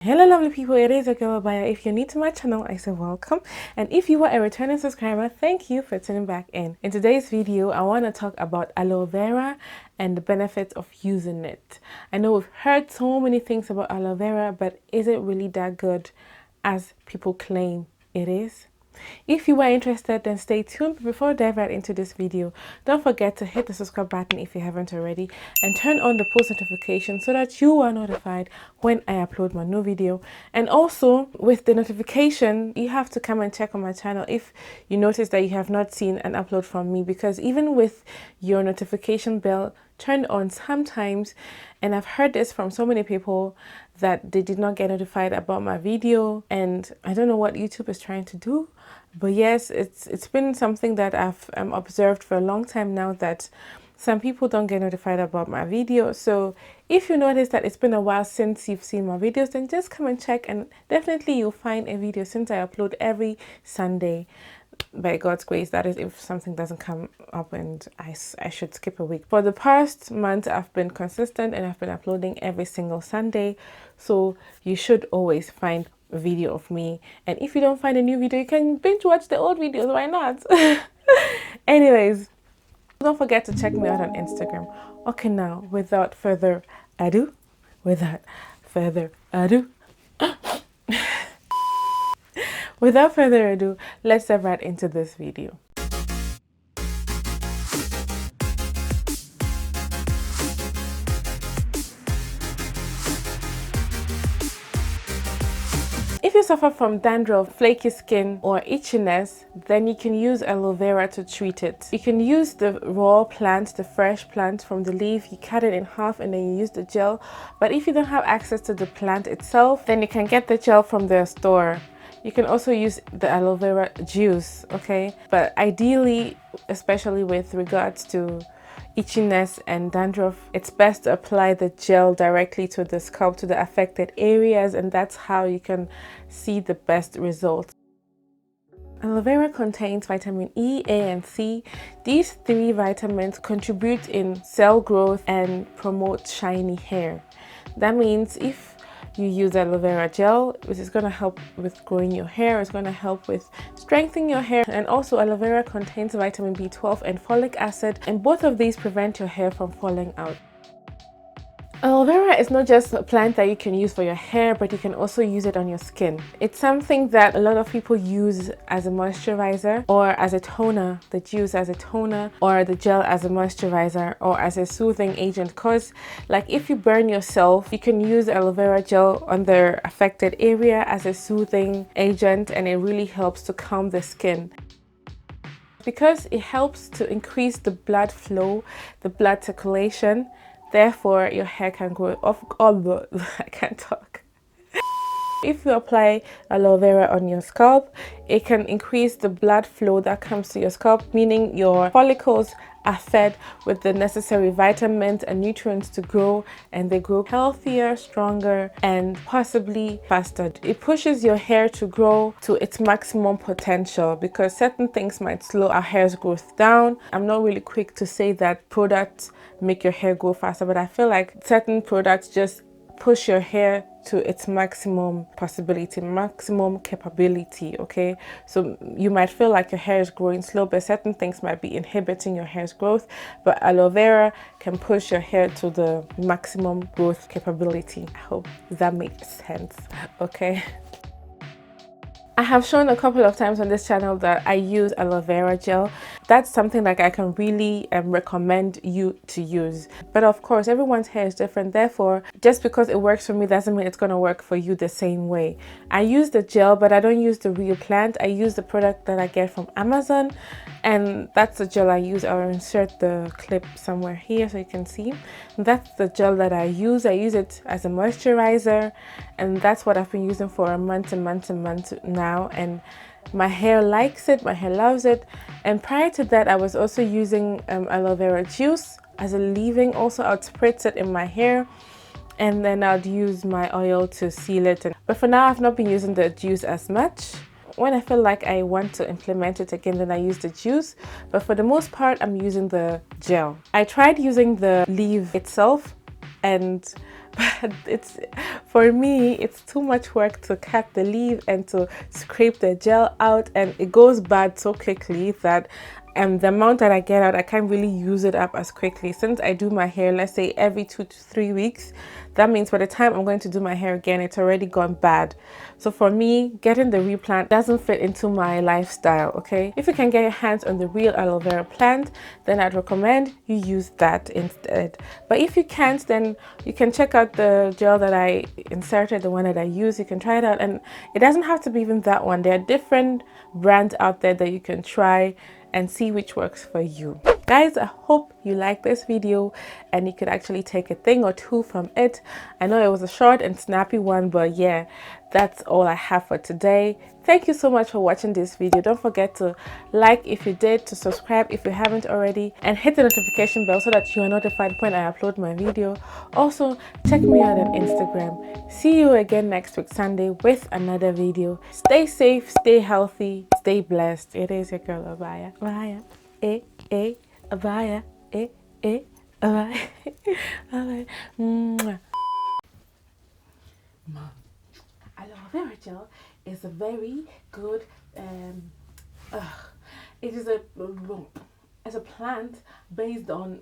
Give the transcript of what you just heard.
Hello lovely people, it is your girl Obaa Yaa. If you're new to my channel, I say welcome, and if you are a returning subscriber, thank you for tuning back in. In today's video, I want to talk about aloe vera and the benefits of using it. I know we've heard so many things about aloe vera, but is it really that good as people claim it is? If you are interested, then stay tuned. But before I dive right into this video, don't forget to hit the subscribe button if you haven't already, and turn on the post notification so that you are notified when I upload my new video. And also with the notification, you have to come and check on my channel if you notice that you have not seen an upload from me, because even with your notification bell turned on sometimes, and I've heard this from so many people, that they did not get notified about my video, and I don't know what YouTube is trying to do. But yes, it's been something that I've observed for a long time now, that some people don't get notified about my video. So if you notice that it's been a while since you've seen my videos, then just come and check, and definitely you'll find a video, since I upload every Sunday. By God's grace, that is if something doesn't come up and I should skip a week. For the past month, I've been consistent and I've been uploading every single Sunday, so you should always find a video of me. And if you don't find a new video, you can binge watch the old videos, why not? Anyways, don't forget to check me out on Instagram. Okay, now without further ado, without further ado, let's dive right into this video. If you suffer from dandruff, flaky skin, or itchiness, then you can use aloe vera to treat it. You can use the raw plant, the fresh plant from the leaf. You cut it in half and then you use the gel. But if you don't have access to the plant itself, then you can get the gel from the store. You can also use the aloe vera juice, okay? But ideally, especially with regards to itchiness and dandruff, it's best to apply the gel directly to the scalp, to the affected areas, and that's how you can see the best results. Aloe vera contains vitamin E, A, and C. These three vitamins contribute in cell growth and promote shiny hair. That means if you use aloe vera gel, which is going to help with growing your hair, it's going to help with strengthening your hair. And also aloe vera contains vitamin B12 and folic acid, and both of these prevent your hair from falling out. Aloe vera is not just a plant that you can use for your hair, but you can also use it on your skin. It's something that a lot of people use as a moisturizer or as a toner, the juice as a toner or the gel as a moisturizer or as a soothing agent. Because like if you burn yourself, you can use aloe vera gel on the affected area as a soothing agent, and it really helps to calm the skin, because it helps to increase the blood flow, the blood circulation. Therefore, your hair can grow off. I can't talk. If you apply aloe vera on your scalp, it can increase the blood flow that comes to your scalp, meaning your follicles are fed with the necessary vitamins and nutrients to grow, and they grow healthier, stronger, and possibly faster. It pushes your hair to grow to its maximum potential, because certain things might slow our hair's growth down. I'm not really quick to say that products make your hair grow faster, but I feel like certain products just push your hair to its maximum possibility, maximum capability, okay? So you might feel like your hair is growing slow, but certain things might be inhibiting your hair's growth. But aloe vera can push your hair to the maximum growth capability. I hope that makes sense, okay? I have shown a couple of times on this channel that I use aloe vera gel. That's something like I can really recommend you to use. But of course, everyone's hair is different. Therefore, just because it works for me doesn't mean it's going to work for you the same way. I use the gel, but I don't use the real plant. I use the product that I get from Amazon, and that's the gel I use. I'll insert the clip somewhere here so you can see. That's the gel that I use. I use it as a moisturizer, and that's what I've been using for a month and months and months now, and my hair likes it, my hair loves it. And prior to that, I was also using aloe vera juice as a leave-in. Also, I'd spritz it in my hair, and then I'd use my oil to seal it. But for now, I've not been using the juice as much. When I feel like I want to implement it again, then I use the juice, but for the most part I'm using the gel. I tried using the leave itself, and but it's, for me, it's too much work to cut the leaf and to scrape the gel out, and it goes bad so quickly that the amount that I get out, I can't really use it up as quickly. Since I do my hair, let's say every 2 to 3 weeks, that means by the time I'm going to do my hair again, it's already gone bad. So for me, getting the replant doesn't fit into my lifestyle, okay? If you can get your hands on the real aloe vera plant, then I'd recommend you use that instead. But if you can't, then you can check out the gel that I inserted, the one that I use. You can try it out, and it doesn't have to be even that one. There are different brands out there that you can try and see which works for you. Guys, I hope you like this video and you could actually take a thing or two from it. I know it was a short and snappy one, but yeah, that's all I have for today. Thank you so much for watching this video. Don't forget to like if you did, to subscribe if you haven't already, and hit the notification bell so that you are notified when I upload my video. Also, check me out on Instagram. See you again next week Sunday with another video. Stay safe, stay healthy, stay blessed. It is your girl Obaa Yaa. Obaa Yaa. Obaa Yaa. Obaa Yaa. Mwah. Aloe vera gel is a very good it is a plant based on